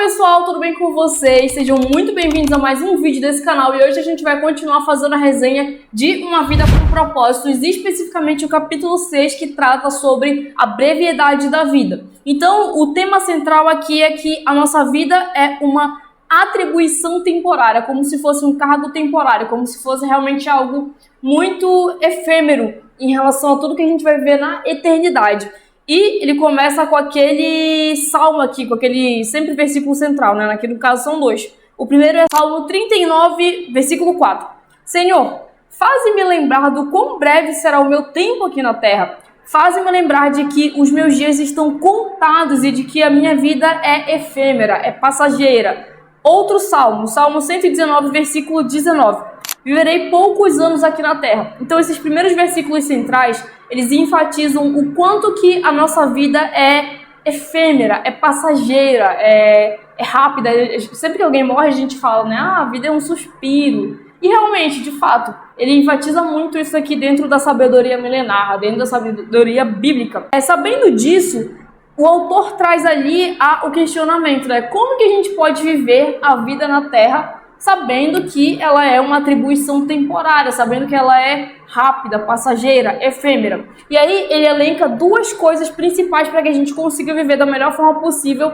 pessoal, tudo bem com vocês? Sejam muito bem-vindos a mais um vídeo desse canal e hoje a gente vai continuar fazendo a resenha de Uma Vida com Propósitos, e especificamente o capítulo 6, que trata sobre a brevidade da vida. Então, o tema central aqui é que a nossa vida é uma atribuição temporária, como se fosse um cargo temporário, como se fosse realmente algo muito efêmero em relação a tudo que a gente vai ver na eternidade. E ele começa com aquele salmo aqui, com aquele sempre versículo central, né? Aqui no caso são dois. O primeiro é Salmo 39, versículo 4. Senhor, faze-me lembrar do quão breve será o meu tempo aqui na terra. Faze-me lembrar de que os meus dias estão contados e de que a minha vida é efêmera, é passageira. Outro salmo, Salmo 119, versículo 19. Viverei poucos anos aqui na terra. Então esses primeiros versículos centrais, eles enfatizam o quanto que a nossa vida é efêmera, é passageira, é rápida. Sempre que alguém morre, a gente fala, né? Ah, a vida é um suspiro. E realmente, de fato, ele enfatiza muito isso aqui dentro da sabedoria milenar, dentro da sabedoria bíblica. Sabendo disso, o autor traz ali o questionamento, né? Como que a gente pode viver a vida na terra sabendo que ela é uma atribuição temporária, sabendo que ela é rápida, passageira, efêmera. E aí ele elenca duas coisas principais para que a gente consiga viver da melhor forma possível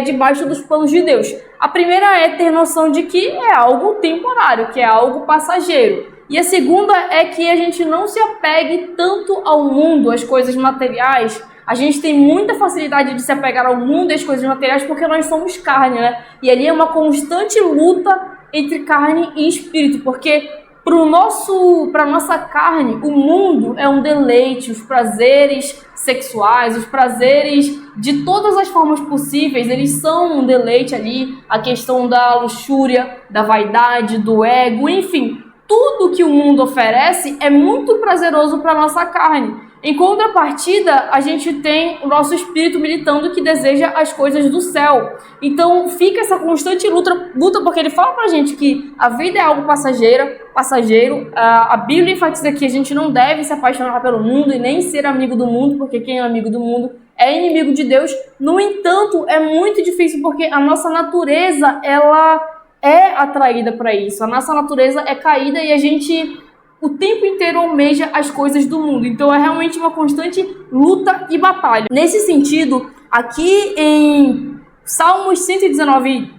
debaixo dos planos de Deus. A primeira é ter noção de que é algo temporário, que é algo passageiro. E a segunda é que a gente não se apegue tanto ao mundo, às coisas materiais. A gente tem muita facilidade de se apegar ao mundo e às coisas materiais porque nós somos carne, né? E ali é uma constante luta entre carne e espírito, porque para nossa carne, o mundo é um deleite, os prazeres sexuais, os prazeres de todas as formas possíveis, eles são um deleite ali, a questão da luxúria, da vaidade, do ego, enfim, tudo que o mundo oferece é muito prazeroso para nossa carne. Em contrapartida, a gente tem o nosso espírito militando que deseja as coisas do céu. Então fica essa constante luta porque ele fala pra gente que a vida é algo passageiro. A Bíblia enfatiza que a gente não deve se apaixonar pelo mundo e nem ser amigo do mundo, porque quem é amigo do mundo é inimigo de Deus. No entanto, é muito difícil porque a nossa natureza, ela é atraída para isso. A nossa natureza é caída e a gente o tempo inteiro almeja as coisas do mundo. Então é realmente uma constante luta e batalha. Nesse sentido, aqui em Salmos 119,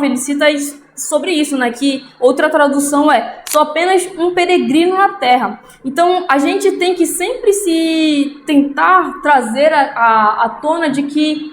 ele cita sobre isso, né? Que outra tradução sou apenas um peregrino na terra. Então a gente tem que sempre se tentar trazer à tona de que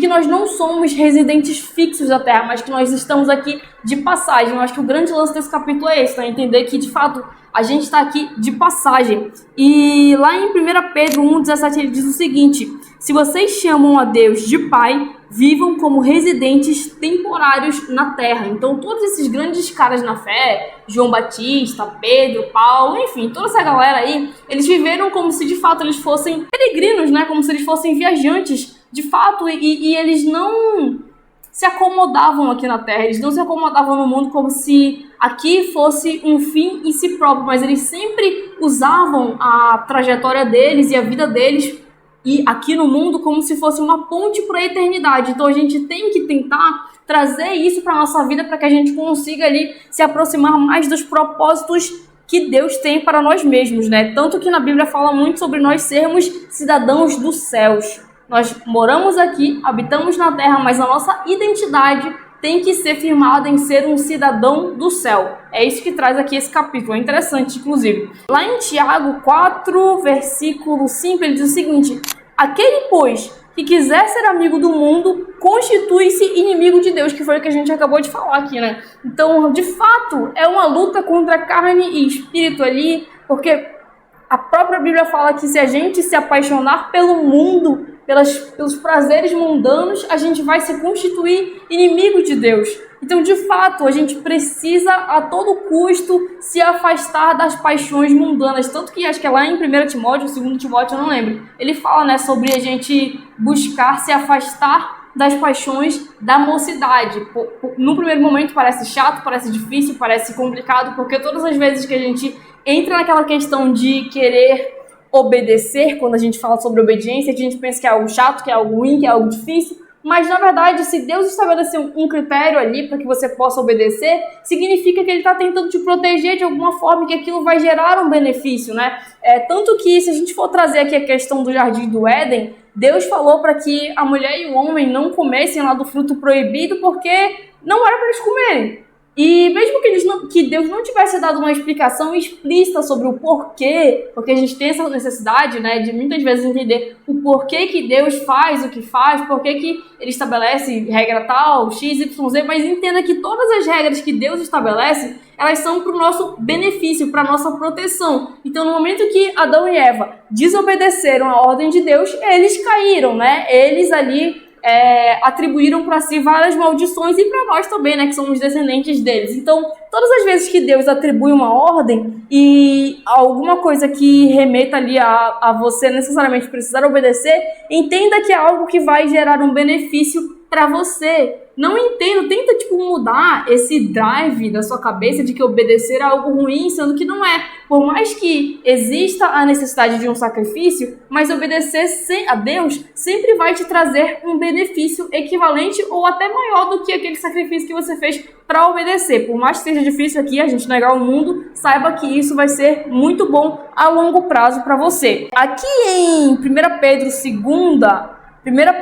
nós não somos residentes fixos da Terra, mas que nós estamos aqui de passagem. Eu acho que o grande lance desse capítulo é esse, tá? Entender que, de fato, a gente está aqui de passagem. E lá em 1 Pedro 1,17 ele diz o seguinte: se vocês chamam a Deus de Pai, vivam como residentes temporários na Terra. Então, todos esses grandes caras na fé, João Batista, Pedro, Paulo, enfim, toda essa galera aí, eles viveram como se, de fato, eles fossem peregrinos, né? Como se eles fossem viajantes, de fato, e eles não se acomodavam aqui na Terra, eles não se acomodavam no mundo como se aqui fosse um fim em si próprio, mas eles sempre usavam a trajetória deles e a vida deles e aqui no mundo como se fosse uma ponte para a eternidade. Então a gente tem que tentar trazer isso para a nossa vida para que a gente consiga ali se aproximar mais dos propósitos que Deus tem para nós mesmos, né? Tanto que na Bíblia fala muito sobre nós sermos cidadãos dos céus. Nós moramos aqui, habitamos na terra, mas a nossa identidade tem que ser firmada em ser um cidadão do céu. É isso que traz aqui esse capítulo, é interessante, inclusive. Lá em Tiago 4, versículo 5, ele diz o seguinte: aquele, pois, que quiser ser amigo do mundo, constitui-se inimigo de Deus, que foi o que a gente acabou de falar aqui, né? Então, de fato, é uma luta contra carne e espírito ali, porque a própria Bíblia fala que se a gente se apaixonar pelo mundo, pelos prazeres mundanos, a gente vai se constituir inimigo de Deus. Então, de fato, a gente precisa a todo custo se afastar das paixões mundanas. Tanto que acho que é lá em 1 Timóteo, 2 Timóteo, eu não lembro. Ele fala, né, sobre a gente buscar se afastar das paixões da mocidade. No primeiro momento parece chato, parece difícil, parece complicado, porque todas as vezes que a gente entra naquela questão de querer obedecer, quando a gente fala sobre obediência, que a gente pensa que é algo chato, que é algo ruim, que é algo difícil, Mas, na verdade, se Deus estabeleceu um critério ali para que você possa obedecer, significa que ele está tentando te proteger de alguma forma, que aquilo vai gerar um benefício, né? Tanto que, se a gente for trazer aqui a questão do Jardim do Éden, Deus falou para que a mulher e o homem não comessem lá do fruto proibido, porque não era para eles comerem. E mesmo que Deus não tivesse dado uma explicação explícita sobre o porquê, porque a gente tem essa necessidade, né, de muitas vezes entender o porquê que Deus faz o que faz, porquê que ele estabelece regra tal, X, Y, Z, mas entenda que todas as regras que Deus estabelece, elas são para o nosso benefício, para a nossa proteção. Então, no momento que Adão e Eva desobedeceram a ordem de Deus, eles caíram, né? Eles ali atribuíram para si várias maldições e para nós também, né, que somos descendentes deles. Então, todas as vezes que Deus atribui uma ordem e alguma coisa que remeta ali a você necessariamente precisar obedecer, entenda que é algo que vai gerar um benefício para você. Não entendo, tenta mudar esse drive da sua cabeça de que obedecer é algo ruim, sendo que não é. Por mais que exista a necessidade de um sacrifício, mas obedecer a Deus sempre vai te trazer um benefício equivalente ou até maior do que aquele sacrifício que você fez para obedecer. Por mais que seja difícil aqui a gente negar o mundo, saiba que isso vai ser muito bom a longo prazo para você. Aqui em 1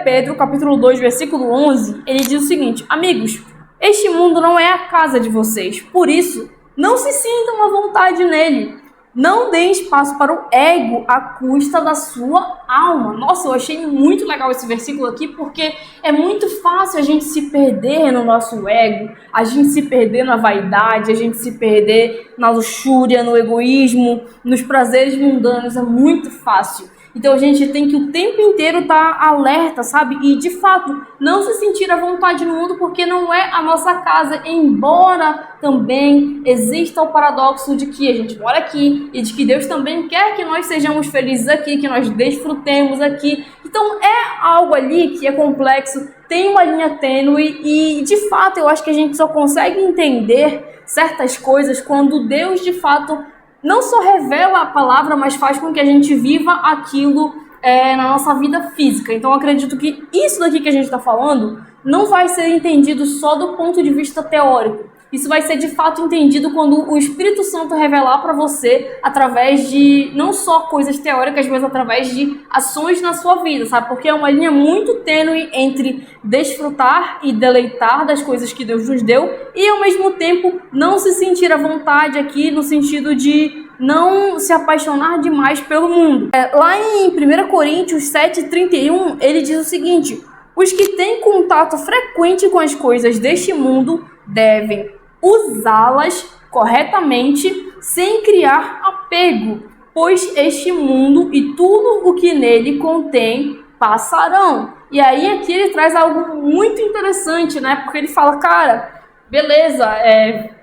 Pedro, capítulo 2, versículo 11, ele diz o seguinte: amigos, este mundo não é a casa de vocês, por isso, não se sintam à vontade nele. Não deem espaço para o ego à custa da sua alma. Nossa, eu achei muito legal esse versículo aqui, porque é muito fácil a gente se perder no nosso ego, a gente se perder na vaidade, a gente se perder na luxúria, no egoísmo, nos prazeres mundanos, é muito fácil. Então a gente tem que o tempo inteiro estar alerta, sabe? E de fato, não se sentir à vontade no mundo, porque não é a nossa casa, embora também exista o paradoxo de que a gente mora aqui e de que Deus também quer que nós sejamos felizes aqui, que nós desfrutemos aqui. Então é algo ali que é complexo, tem uma linha tênue e de fato eu acho que a gente só consegue entender certas coisas quando Deus de fato não só revela a palavra, mas faz com que a gente viva aquilo na nossa vida física. Então, eu acredito que isso daqui que a gente está falando não vai ser entendido só do ponto de vista teórico. Isso vai ser de fato entendido quando o Espírito Santo revelar para você através de não só coisas teóricas, mas através de ações na sua vida, sabe? Porque é uma linha muito tênue entre desfrutar e deleitar das coisas que Deus nos deu e ao mesmo tempo não se sentir à vontade aqui no sentido de não se apaixonar demais pelo mundo. Lá em 1 Coríntios 7:31, ele diz o seguinte: os que têm contato frequente com as coisas deste mundo devem usá-las corretamente sem criar apego, pois este mundo e tudo o que nele contém passarão. E aí aqui ele traz algo muito interessante, né? Porque ele fala, cara, beleza,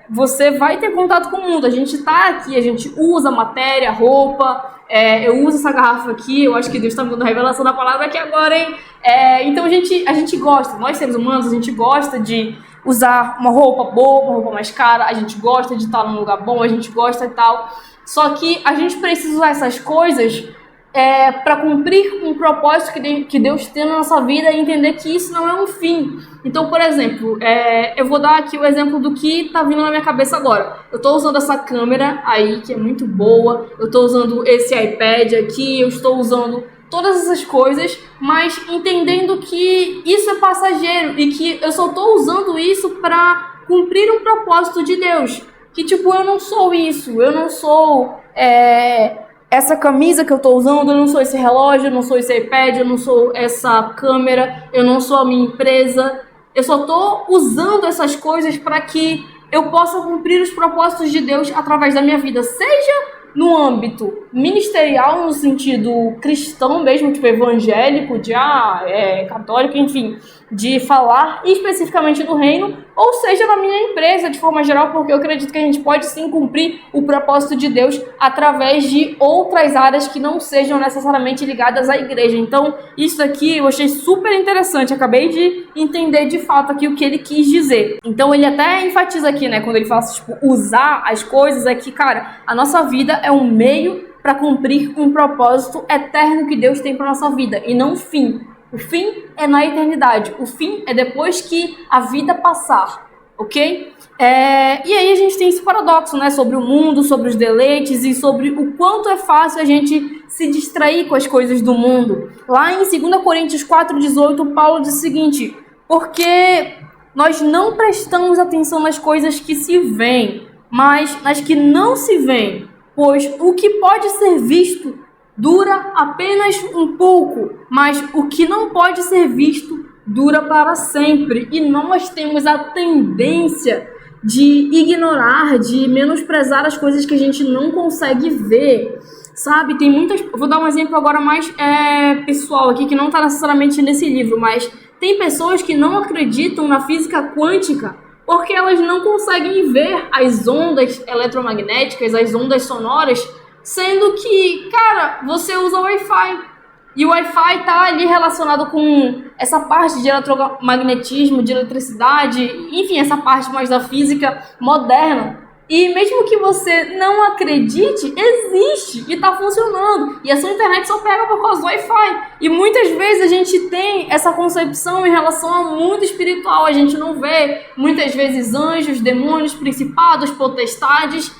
você vai ter contato com o mundo, a gente tá aqui, a gente usa matéria, roupa, eu uso essa garrafa aqui, eu acho que Deus tá me dando a revelação da palavra aqui agora, hein? Então a gente gosta, nós seres humanos, a gente gosta de usar uma roupa boa, uma roupa mais cara, a gente gosta de estar num lugar bom, a gente gosta e tal. Só que a gente precisa usar essas coisas para cumprir um propósito que Deus tem na nossa vida e entender que isso não é um fim. Então, por exemplo, eu vou dar aqui o exemplo do que tá vindo na minha cabeça agora. Eu tô usando essa câmera aí, que é muito boa, eu tô usando esse iPad aqui, eu estou usando todas essas coisas, mas entendendo que isso é passageiro e que eu só tô usando isso para cumprir um propósito de Deus. Que eu não sou isso, eu não sou essa camisa que eu tô usando, eu não sou esse relógio, eu não sou esse iPad, eu não sou essa câmera, eu não sou a minha empresa. Eu só tô usando essas coisas para que eu possa cumprir os propósitos de Deus através da minha vida, seja no âmbito ministerial, no sentido cristão mesmo, evangélico, católico, enfim, de falar especificamente do reino, ou seja, na minha empresa, de forma geral, porque eu acredito que a gente pode sim cumprir o propósito de Deus através de outras áreas que não sejam necessariamente ligadas à igreja. Então, isso aqui eu achei super interessante, acabei de entender de fato aqui o que ele quis dizer. Então, ele até enfatiza aqui, né, quando ele fala usar as coisas, é que, cara, a nossa vida é um meio para cumprir um propósito eterno que Deus tem para nossa vida, e não um fim. O fim é na eternidade. O fim é depois que a vida passar, ok? E aí a gente tem esse paradoxo, né? Sobre o mundo, sobre os deleites e sobre o quanto é fácil a gente se distrair com as coisas do mundo. Lá em 2 Coríntios 4,18, Paulo diz o seguinte: porque nós não prestamos atenção nas coisas que se veem, mas nas que não se veem, pois o que pode ser visto dura apenas um pouco, mas o que não pode ser visto dura para sempre. E nós temos a tendência de ignorar, de menosprezar as coisas que a gente não consegue ver, sabe? Tem muitas... Vou dar um exemplo agora mais pessoal aqui, que não está necessariamente nesse livro, mas tem pessoas que não acreditam na física quântica porque elas não conseguem ver as ondas eletromagnéticas, as ondas sonoras, sendo que, cara, você usa Wi-Fi. E o Wi-Fi tá ali relacionado com essa parte de eletromagnetismo, de eletricidade, enfim, essa parte mais da física moderna. E mesmo que você não acredite, existe e tá funcionando. E a sua internet só pega por causa do Wi-Fi. E muitas vezes a gente tem essa concepção em relação ao mundo espiritual. A gente não vê, muitas vezes, anjos, demônios, principados, potestades,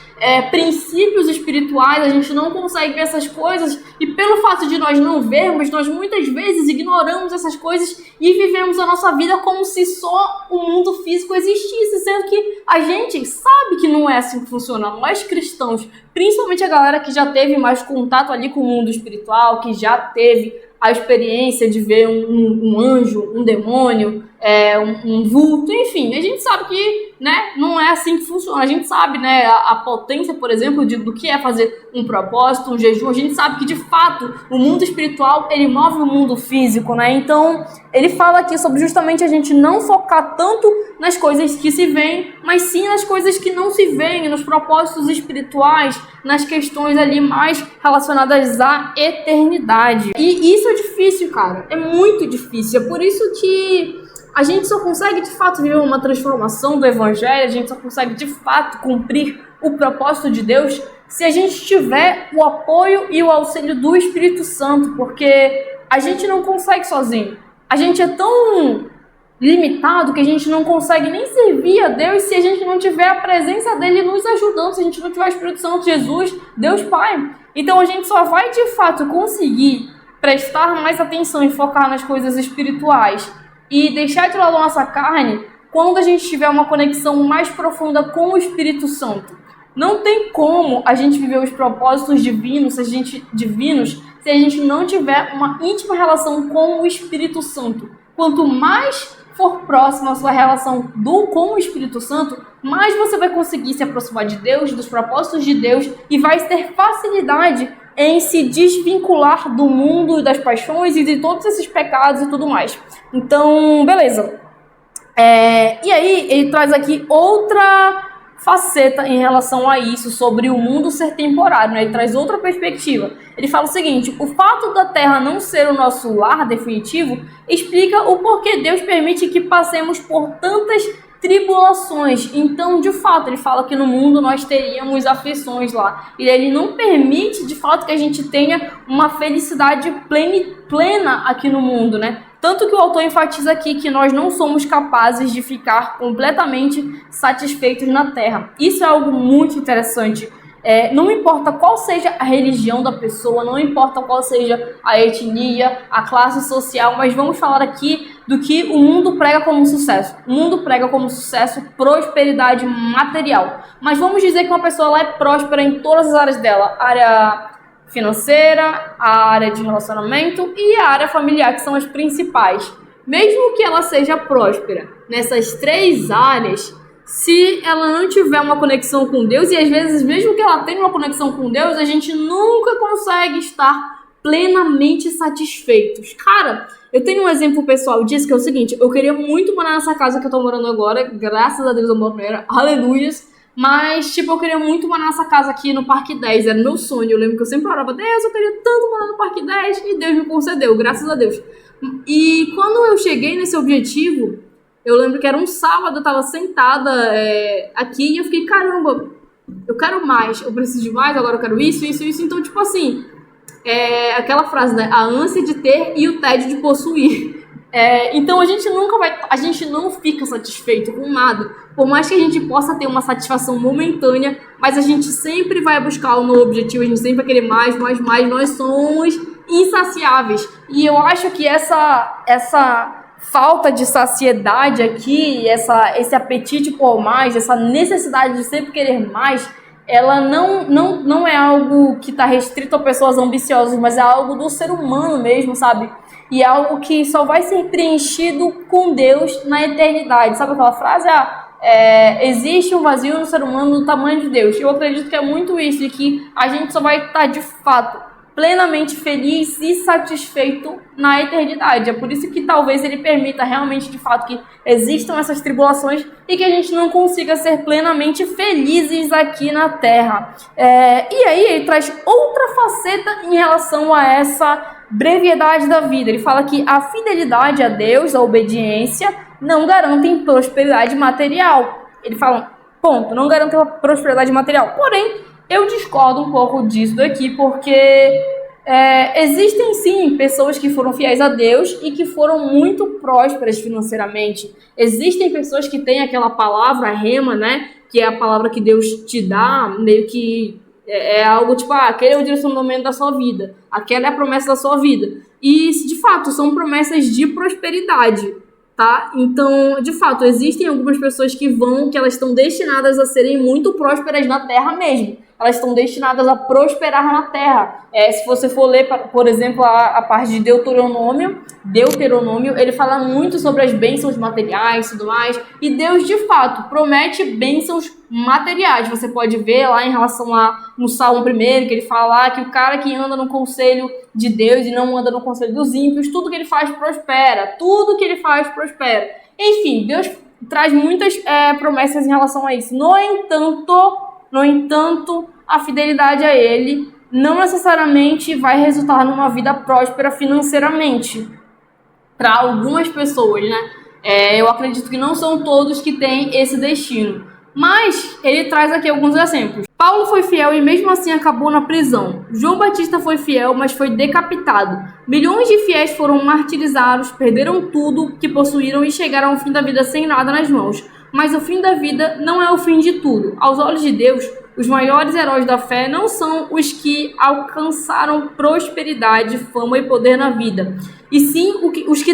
princípios espirituais. A gente não consegue ver essas coisas. E pelo fato de nós não vermos, nós muitas vezes ignoramos essas coisas e vivemos a nossa vida como se só o mundo físico existisse, sendo que a gente sabe que não é assim que funciona. Nós cristãos, principalmente a galera que já teve mais contato ali com o mundo espiritual, que já teve a experiência de ver um anjo, um demônio, um vulto, enfim, a gente sabe que, né, não é assim que funciona. A gente sabe, né, a potência, por exemplo, do que é fazer um propósito, um jejum. A gente sabe que, de fato, o mundo espiritual, ele move o mundo físico, né? Então, ele fala aqui sobre justamente a gente não focar tanto nas coisas que se veem, mas sim nas coisas que não se veem, nos propósitos espirituais, nas questões ali mais relacionadas à eternidade. E isso é difícil, cara. É muito difícil. É por isso que a gente só consegue, de fato, viver uma transformação do evangelho, a gente só consegue, de fato, cumprir o propósito de Deus se a gente tiver o apoio e o auxílio do Espírito Santo, porque a gente não consegue sozinho. A gente é tão limitado que a gente não consegue nem servir a Deus se a gente não tiver a presença dele nos ajudando, se a gente não tiver o Espírito Santo, Jesus, Deus Pai. Então a gente só vai, de fato, conseguir prestar mais atenção e focar nas coisas espirituais e deixar de lado a nossa carne quando a gente tiver uma conexão mais profunda com o Espírito Santo. Não tem como a gente viver os propósitos divinos se a gente não tiver uma íntima relação com o Espírito Santo. Quanto mais for próxima a sua relação com o Espírito Santo, mais você vai conseguir se aproximar de Deus, dos propósitos de Deus, e vai ter facilidade em se desvincular do mundo, das paixões e de todos esses pecados e tudo mais. Então, beleza. E aí, ele traz aqui outra faceta em relação a isso, sobre o mundo ser temporário, né? Ele traz outra perspectiva. Ele fala o seguinte: o fato da Terra não ser o nosso lar definitivo explica o porquê Deus permite que passemos por tantas tribulações. Então, de fato, ele fala que no mundo nós teríamos aflições lá. E ele não permite, de fato, que a gente tenha uma felicidade plena aqui no mundo, né? Tanto que o autor enfatiza aqui que nós não somos capazes de ficar completamente satisfeitos na Terra. Isso é algo muito interessante. Não importa qual seja a religião da pessoa, não importa qual seja a etnia, a classe social, mas vamos falar aqui do que o mundo prega como sucesso. O mundo prega como sucesso prosperidade material. Mas vamos dizer que uma pessoa ela é próspera em todas as áreas dela. Área financeira, a área de relacionamento e a área familiar, que são as principais. Mesmo que ela seja próspera nessas três áreas, se ela não tiver uma conexão com Deus, e às vezes mesmo que ela tenha uma conexão com Deus, a gente nunca consegue estar plenamente satisfeitos. Cara, eu tenho um exemplo pessoal disso, que é o seguinte: eu queria muito morar nessa casa que eu tô morando agora, graças a Deus eu moro nela, aleluias. Mas, eu queria muito morar nessa casa aqui no Parque 10, era meu sonho. Eu lembro que eu sempre orava: Deus, eu queria tanto morar no Parque 10, e Deus me concedeu, graças a Deus. E quando eu cheguei nesse objetivo, eu lembro que era um sábado, eu tava sentada aqui e eu fiquei: caramba, eu quero mais, eu preciso de mais, agora eu quero isso. Então, é aquela frase, né? A ânsia de ter e o tédio de possuir. Então a gente não fica satisfeito com nada, por mais que a gente possa ter uma satisfação momentânea, mas a gente sempre vai buscar o novo objetivo, a gente sempre vai querer mais, nós somos insaciáveis. E eu acho que essa falta de saciedade aqui, esse apetite por mais, essa necessidade de sempre querer mais, ela não é algo que está restrito a pessoas ambiciosas, mas é algo do ser humano mesmo, sabe? E é algo que só vai ser preenchido com Deus na eternidade. Sabe aquela frase? Existe um vazio no ser humano do tamanho de Deus. Eu acredito que é muito isso, de que a gente só vai estar de fato plenamente feliz e satisfeito na eternidade. É por isso que talvez ele permita realmente, de fato, que existam essas tribulações e que a gente não consiga ser plenamente felizes aqui na Terra. E aí ele traz outra faceta em relação a essa brevidade da vida. Ele fala que a fidelidade a Deus, a obediência, não garantem prosperidade material. Ele fala, ponto, não garantem prosperidade material. Porém, eu discordo um pouco disso daqui, porque existem sim pessoas que foram fiéis a Deus e que foram muito prósperas financeiramente. Existem pessoas que têm aquela palavra rema, né? Que é a palavra que Deus te dá, meio que é algo tipo, aquele é o direcionamento da sua vida, aquela é a promessa da sua vida. E, de fato, são promessas de prosperidade, tá? Então, de fato, existem algumas pessoas que elas estão destinadas a serem muito prósperas na Terra mesmo. Elas estão destinadas a prosperar na Terra. Se você for ler, por exemplo, a parte de Deuteronômio, ele fala muito sobre as bênçãos materiais e tudo mais. E Deus, de fato, promete bênçãos materiais. Você pode ver lá em relação no Salmo 1, que ele fala que o cara que anda no conselho de Deus e não anda no conselho dos ímpios, tudo que ele faz prospera. Tudo que ele faz prospera. Enfim, Deus traz muitas promessas em relação a isso. No entanto, a fidelidade a Ele não necessariamente vai resultar numa vida próspera financeiramente. Para algumas pessoas, né? Eu acredito que não são todos que têm esse destino. Mas ele traz aqui alguns exemplos. Paulo foi fiel e mesmo assim acabou na prisão. João Batista foi fiel, mas foi decapitado. Milhões de fiéis foram martirizados, perderam tudo que possuíram e chegaram ao fim da vida sem nada nas mãos. Mas o fim da vida não é o fim de tudo. Aos olhos de Deus, os maiores heróis da fé não são os que alcançaram prosperidade, fama e poder na vida, e sim os que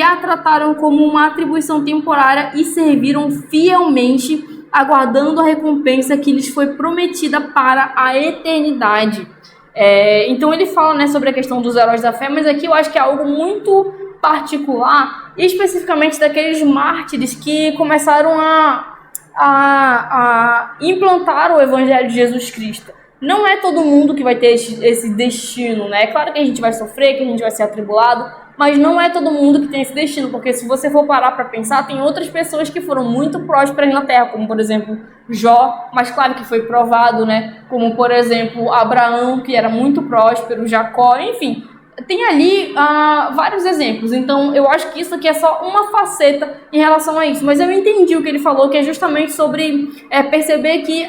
a trataram como uma atribuição temporária e serviram fielmente, aguardando a recompensa que lhes foi prometida para a eternidade. Então ele fala, né, sobre a questão dos heróis da fé, mas aqui eu acho que é algo muito particular, especificamente daqueles mártires que começaram a implantar o Evangelho de Jesus Cristo. Não é todo mundo que vai ter esse destino, né? É claro que a gente vai sofrer, que a gente vai ser atribulado, mas não é todo mundo que tem esse destino, porque se você for parar para pensar, tem outras pessoas que foram muito prósperas na Terra, como por exemplo Jó, mas claro que foi provado, né? Como por exemplo Abraão, que era muito próspero, Jacó, enfim. Tem ali vários exemplos, então eu acho que isso aqui é só uma faceta em relação a isso, mas eu entendi o que ele falou, que é justamente sobre perceber que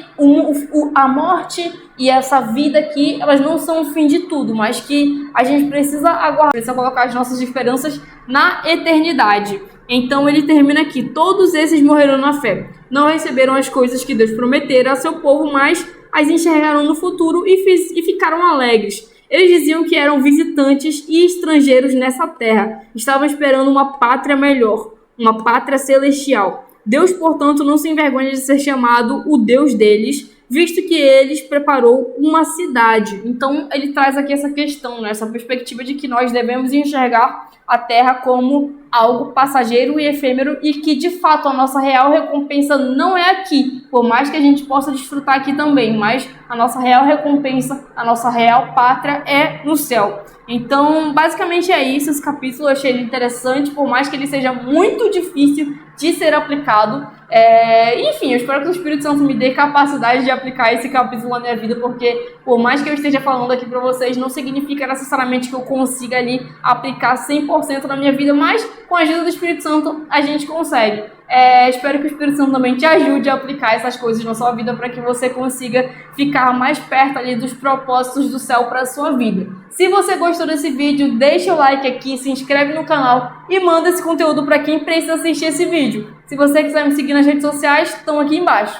a morte e essa vida aqui, elas não são o fim de tudo, mas que a gente precisa aguardar, precisa colocar as nossas esperanças na eternidade. Então ele termina aqui: todos esses morreram na fé, não receberam as coisas que Deus prometera a seu povo, mas as enxergaram no futuro e ficaram alegres. Eles diziam que eram visitantes e estrangeiros nessa terra, estavam esperando uma pátria melhor, uma pátria celestial. Deus, portanto, não se envergonha de ser chamado o Deus deles, visto que eles preparou uma cidade. Então ele traz aqui essa questão, né? Essa perspectiva de que nós devemos enxergar a terra como algo passageiro e efêmero e que de fato a nossa real recompensa não é aqui, por mais que a gente possa desfrutar aqui também, mas a nossa real recompensa, a nossa real pátria é no céu. Então basicamente é isso, esse capítulo eu achei ele interessante, por mais que ele seja muito difícil de ser aplicado. Enfim, eu espero que o Espírito Santo me dê capacidade de aplicar esse capítulo na minha vida, porque por mais que eu esteja falando aqui para vocês, não significa necessariamente que eu consiga ali aplicar 100% na minha vida, mas com a ajuda do Espírito Santo a gente consegue. Espero que o Espírito Santo também te ajude a aplicar essas coisas na sua vida para que você consiga ficar mais perto ali dos propósitos do céu para a sua vida. Se você gostou desse vídeo, deixa o like aqui, se inscreve no canal e manda esse conteúdo para quem precisa assistir esse vídeo. Se você quiser me seguir nas redes sociais, estão aqui embaixo.